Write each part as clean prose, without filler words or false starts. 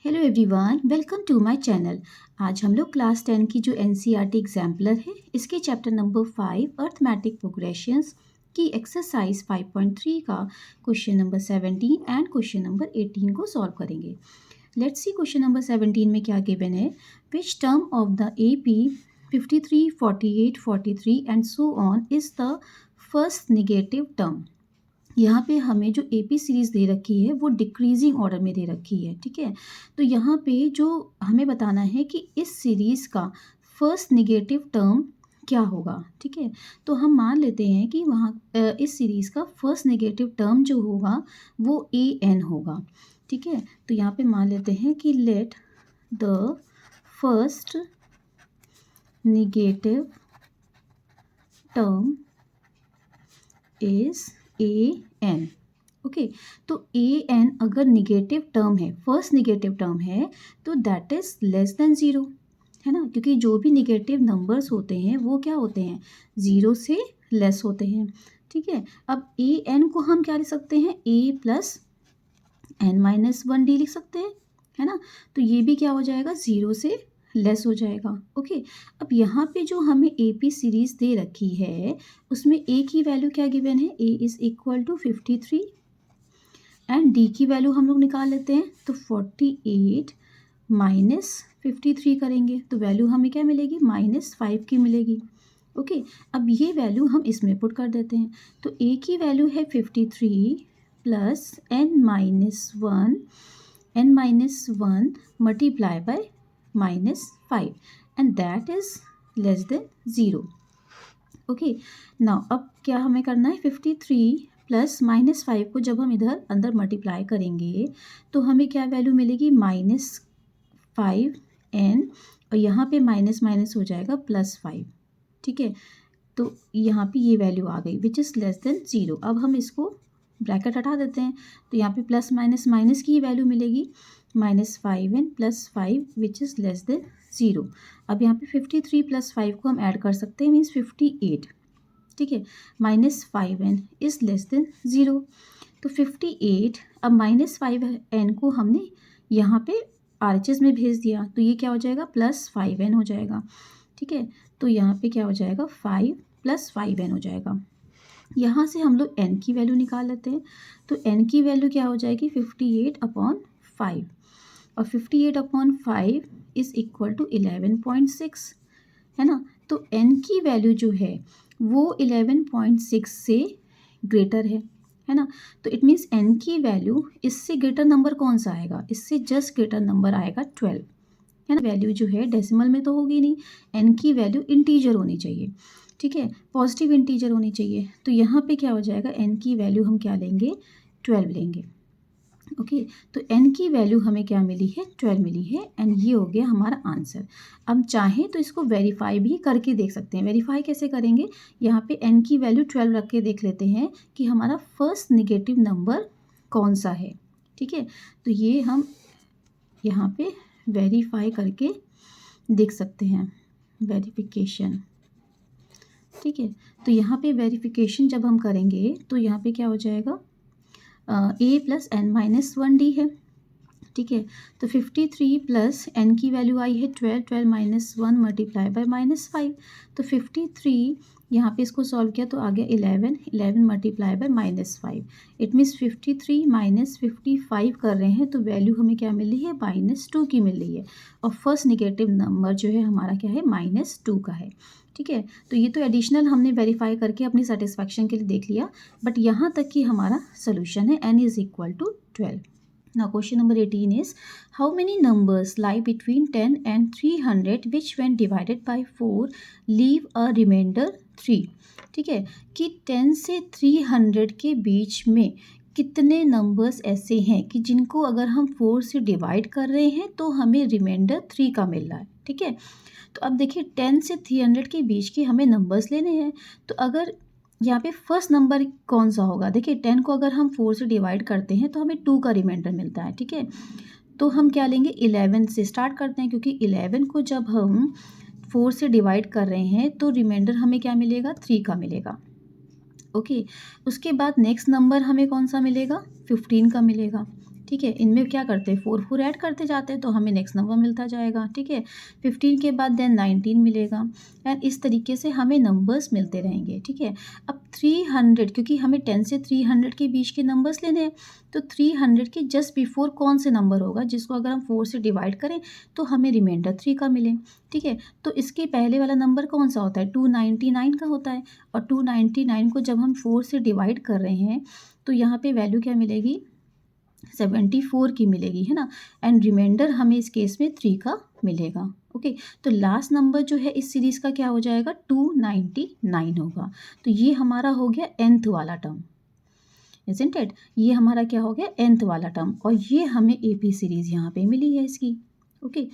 Hello everyone, welcome to my channel. आज हम लोग क्लास 10 की जो एनसीईआरटी एग्जाम्पलर है इसके चैप्टर नंबर 5 अर्थमेटिक प्रोग्रेशंस की एक्सरसाइज 5.3 का question number 17 and question number 18 को सॉल्व करेंगे। लेट्स सी क्वेश्चन नंबर 17 में क्या गिवन है। Which term of the AP 53, 48, 43 and so on is the first negative term. यहाँ पे हमें जो AP सीरीज़ दे रखी है वो डिक्रीजिंग ऑर्डर में दे रखी है, ठीक है। तो यहाँ पे जो हमें बताना है कि इस सीरीज़ का फर्स्ट नेगेटिव टर्म क्या होगा, ठीक है। तो हम मान लेते हैं कि वहाँ इस सीरीज़ का फर्स्ट नेगेटिव टर्म जो होगा वो AN होगा, ठीक है। तो यहाँ पे मान लेते हैं कि let the first negative term is AN। Okay, तो AN अगर निगेटिव टर्म है, फर्स्ट निगेटिव टर्म है, तो that is less than zero, है ना। क्योंकि जो भी निगेटिव नंबर्स होते हैं वो क्या होते हैं, ज़ीरो से लेस होते हैं, ठीक है। अब AN को हम क्या लिख सकते हैं, A प्लस N-1D लिख सकते हैं, है ना। तो ये भी क्या हो जाएगा, ज़ीरो से लेस हो जाएगा। ओके, अब यहाँ पे जो हमें AP सीरीज़ दे रखी है उसमें A की वैल्यू क्या गिवन है, A is equal to 53 and D की वैल्यू हम लोग निकाल लेते हैं। तो 48 माइनस 53 करेंगे तो वैल्यू हमें क्या मिलेगी, -5 की मिलेगी। ओके, अब ये वैल्यू हम इसमें पुट कर देते हैं। तो A की वैल्यू है 53 plus n-1 multiply by -5 and that is less than zero. Okay, now अब क्या हमें करना है, 53 प्लस -5 को जब हम इधर अंदर मल्टीप्लाई करेंगे तो हमें क्या वैल्यू मिलेगी, -5n, और यहाँ पे माइनस माइनस हो जाएगा +5, ठीक है। तो यहाँ पे ये वैल्यू आ गई which is less than zero. अब हम इसको ब्रैकेट हटा देते हैं तो यहाँ पे प्लस माइनस माइनस की वैल्यू मिलेगी, -5n + 5 which is less than zero. अब यहाँ पे 53 + 5 को हम ऐड कर सकते हैं, मीन्स 58, ठीक है। -5n is less than zero. तो 58, अब -5n को हमने यहाँ पे RHS में भेज दिया तो ये क्या हो जाएगा, +5n हो जाएगा, ठीक है। तो यहाँ पे क्या हो जाएगा, 5 + 5n हो जाएगा। यहाँ से हम लोग n की वैल्यू निकाल लेते हैं। तो n की वैल्यू क्या हो जाएगी, 58/5, और 58/5 इज़ इक्वल टू 11.6, है ना। तो n की वैल्यू जो है वो 11.6 से ग्रेटर है ना। तो इट मीन्स n की वैल्यू इससे ग्रेटर नंबर कौन सा आएगा, इससे जस्ट ग्रेटर नंबर आएगा 12, है ना। वैल्यू जो है डेसिमल में तो होगी नहीं, n की वैल्यू इंटीजर होनी चाहिए, ठीक है, पॉजिटिव इंटीजर होनी चाहिए। तो यहाँ पे क्या हो जाएगा, n की वैल्यू हम क्या लेंगे, 12 लेंगे। ओके, तो n की वैल्यू हमें क्या मिली है, 12 मिली है, एंड ये हो गया हमारा आंसर। अब चाहें तो इसको वेरीफाई भी करके देख सकते हैं। वेरीफाई कैसे करेंगे, यहाँ पे n की वैल्यू 12 रख के देख लेते हैं कि हमारा फर्स्ट नेगेटिव नंबर कौन सा है, ठीक है। तो ये हम यहाँ पे वेरीफाई करके देख सकते हैं, वेरिफिकेशन, ठीक है। तो यहाँ पे वेरिफिकेशन जब हम करेंगे तो यहाँ पे क्या हो जाएगा, A + n-1D है, ठीक है। तो 53 प्लस n की वैल्यू आई है 12, 12 - 1 मल्टीप्लाई बाय -5, तो 53 यहाँ पे इसको सॉल्व किया तो आ गया 11, 11 मल्टीप्लाई बाय -5, इट मीन्स 53 - 55 कर रहे हैं तो वैल्यू हमें क्या मिल रही है, -2 की मिल रही है, और फर्स्ट नेगेटिव नंबर जो है हमारा क्या है, -2 का है, ठीक है। तो ये तो एडिशनल हमने वेरीफाई करके अपनी सेटिस्फैक्शन के लिए देख लिया, बट यहाँ तक कि हमारा सोल्यूशन है n is equal to 12। Now question number 18 is, how many numbers lie between 10 and 300 which when divided by 4 leave a remainder 3, ठीक है। कि 10 से 300 के बीच में कितने नंबर्स ऐसे हैं कि जिनको अगर हम 4 से डिवाइड कर रहे हैं तो हमें रिमाइंडर 3 का मिल रहा है, ठीक है। तो अब देखिए 10 से 300 के बीच के हमें नंबर्स लेने हैं, तो अगर यहाँ पे फर्स्ट नंबर कौन सा होगा, देखिए 10 को अगर हम 4 से डिवाइड करते हैं तो हमें 2 का रिमाइंडर मिलता है, ठीक है। तो हम क्या लेंगे, 11 से स्टार्ट करते हैं, क्योंकि 11 को जब हम 4 से डिवाइड कर रहे हैं तो रिमाइंडर हमें क्या मिलेगा, 3 का मिलेगा। ओके, उसके बाद नेक्स्ट नंबर हमें कौन सा मिलेगा, 15 का मिलेगा। ठीक है, इनमें क्या करते हैं 4 4 ऐड करते जाते हैं तो हमें नेक्स्ट नंबर मिलता जाएगा। ठीक है, 15 के बाद देन 19 मिलेगा एंड इस तरीके से हमें नंबर्स मिलते रहेंगे। ठीक है, अब 300 क्योंकि हमें 10 से 300 के बीच के नंबर्स लेने हैं तो 300 के जस्ट बिफोर कौन से नंबर होगा जिसको अगर हम 4 से डिवाइड करें तो हमें रिमाइंडर 3 का मिले। ठीक है, तो इसके पहले वाला नंबर कौन सा होता है 299 का होता है और 299 को जब हम 4 से डिवाइड कर रहे हैं तो यहाँ पे वैल्यू क्या मिलेगी 74 की मिलेगी, है ना, एंड रिमाइंडर हमें इस केस में 3 का मिलेगा। ओके, तो लास्ट नंबर जो है इस सीरीज़ का क्या हो जाएगा 299 होगा। तो ये हमारा हो गया nth वाला टर्म, इज़न्ट इट, ये हमारा क्या हो गया nth वाला टर्म और ये हमें AP सीरीज़ यहाँ पे मिली है इसकी। ओके,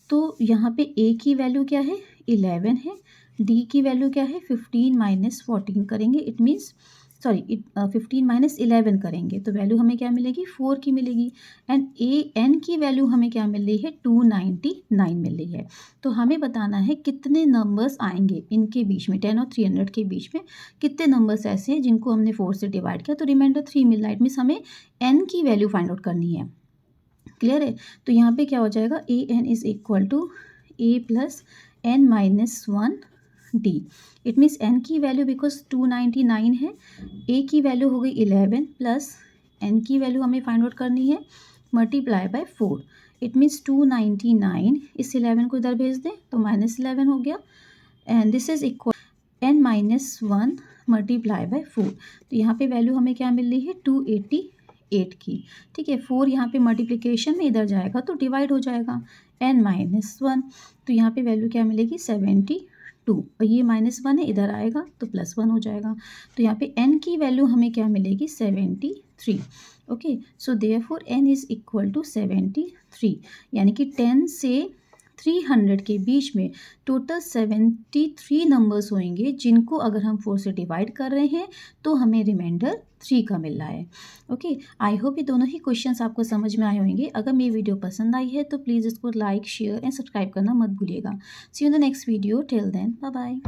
तो यहाँ पे A की वैल्यू क्या है 11 है, D की वैल्यू क्या है 15 माइनस 14 करेंगे, इट मीन्स 15 माइनस 11 करेंगे तो वैल्यू हमें क्या मिलेगी 4 की मिलेगी एंड AN की वैल्यू हमें क्या मिल रही है 299 मिल रही है। तो हमें बताना है कितने नंबर्स आएंगे इनके बीच में 10 और 300 के बीच में कितने नंबर्स ऐसे हैं जिनको हमने 4 से डिवाइड किया तो रिमाइंडर 3 मिल रहा है। इट मीन्स हमें N की वैल्यू फाइंड आउट करनी है। क्लियर है, तो यहाँ पे क्या हो जाएगा AN is equal to A plus N minus 1 D। It means N की वैल्यू बिकॉज 299 है, A की वैल्यू हो गई 11 प्लस N की वैल्यू हमें फाइंड आउट करनी है मल्टीप्लाई बाय 4। इट मीन्स 299 इस 11 को इधर भेज दें तो -11 हो गया and this is equal N minus 1 multiply by 4। तो यहाँ पे वैल्यू हमें क्या मिल रही है 288 की। ठीक है, 4 यहाँ पे मल्टीप्लिकेशन में इधर जाएगा तो डिवाइड हो जाएगा N माइनस 1, तो यहाँ पे वैल्यू क्या मिलेगी 72 और ये -1 है इधर आएगा तो +1 हो जाएगा। तो यहाँ पे N की वैल्यू हमें क्या मिलेगी 73। Okay, so therefore N is equal to 73, यानी कि 10 से 300 के बीच में टोटल 73 नंबर्स होंगे जिनको अगर हम 4 से डिवाइड कर रहे हैं तो हमें रिमाइंडर 3 का मिल रहा है। ओके, आई होप ये दोनों ही क्वेश्चंस आपको समझ में आए होंगे। अगर मेरी वीडियो पसंद आई है तो प्लीज़ इसको लाइक शेयर एंड सब्सक्राइब करना मत भूलिएगा। See you in the next video, till then bye bye.